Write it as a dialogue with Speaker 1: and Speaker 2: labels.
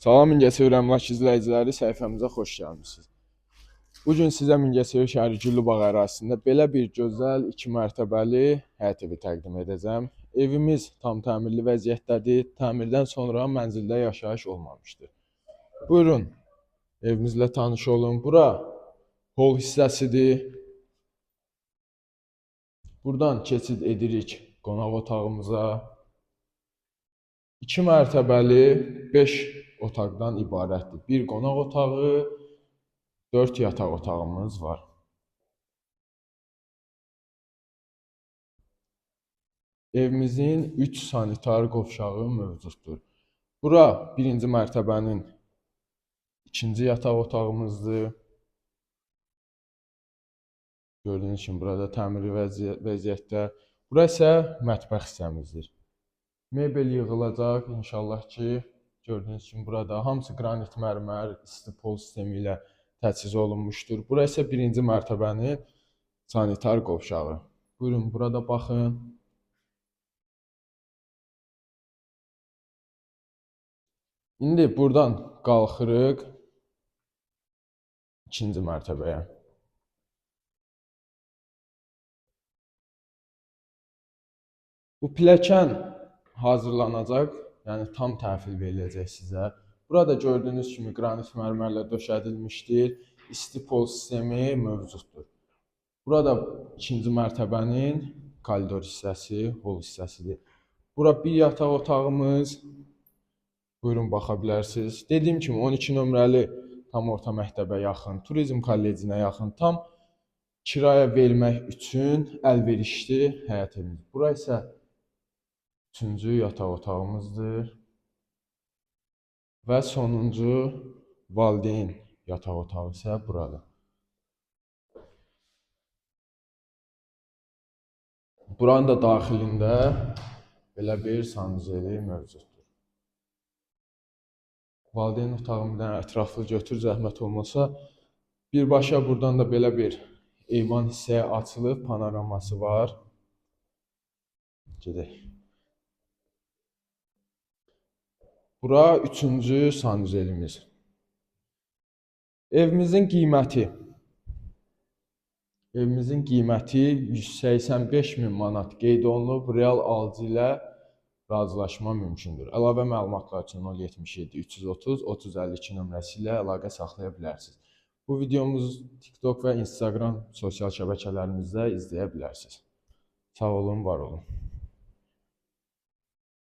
Speaker 1: Salam Mingəçevir əmlak izləyiciləri, səhifəmizə xoş gəlmisiniz. Bugün sizə Mingəçevir şəhəri Güllübağ ərazisində belə bir gözəl 2 mərtəbəli həyət evi təqdim edəcəm. Evimiz tam təmirli vəziyyətdədir. Təmirdən sonra mənzildə yaşayış olmamışdır. Buyurun, evimizlə tanış olun. Bura hol hissəsidir. Buradan keçid edirik qonaq otağımıza. 2 mərtəbəli 5 otaqdan ibarətdir. Bir qonaq otağı, 4 yataq otağımız var. Evimizin 3 sanitar qovşağı mövcuddur. Bura birinci mərtəbənin ikinci yataq otağımızdır. Gördüyünüz kimi burada təmirli vəziyyətdə. Bura isə mətbəx hissəmizdir. Mebel yığılacaq inşallah ki, gördüyünüz kimi burada hamısı qranit mərmər, isti pol sistemi ilə təchiz olunmuşdur. Bura isə birinci mərtəbənin sanitar qovşağı. Buyurun, burada baxın. İndi buradan qalxırıq ikinci mərtəbəyə. Bu pilləkən hazırlanacaq, yəni tam təhvil veriləcək sizə. Burada gördüyünüz kimi qranit mərmərlə döşədilmişdir. İsti pol sistemi mövcuddur. Burada ikinci mərtəbənin koridor hissəsi, hol hissəsidir. Bura bir yataq otağımız. Buyurun, baxa bilərsiniz. Dediyim kimi 12 nömrəli tam orta məktəbə yaxın, turizm kollecinə yaxın, tam kirayə vermək üçün əlverişli həyət evimiz. Bura isə üçüncü yataq otağımızdır. Və sonuncu valideyn yataq otağı isə burada. Buranın da daxilində belə bir sanuzeli mövcuddur. Valideyn otağımdan ətraflı götür, zəhmət olmasa. Birbaşa buradan da belə bir eyvan hissəyə açılıb, panoraması var. Gedək. Bura üçüncü sanuzelimiz. Evimizin qiyməti 185.000 manat qeyd olunub. Real alıcı ilə razılaşma mümkündür. Əlavə məlumatlar üçün 077 330 3052 nömrəsi ilə əlaqə saxlaya bilərsiniz. Bu videomuzu TikTok və Instagram sosial şəbəkələrimizdə izləyə bilərsiniz. Sağ olun, var olun.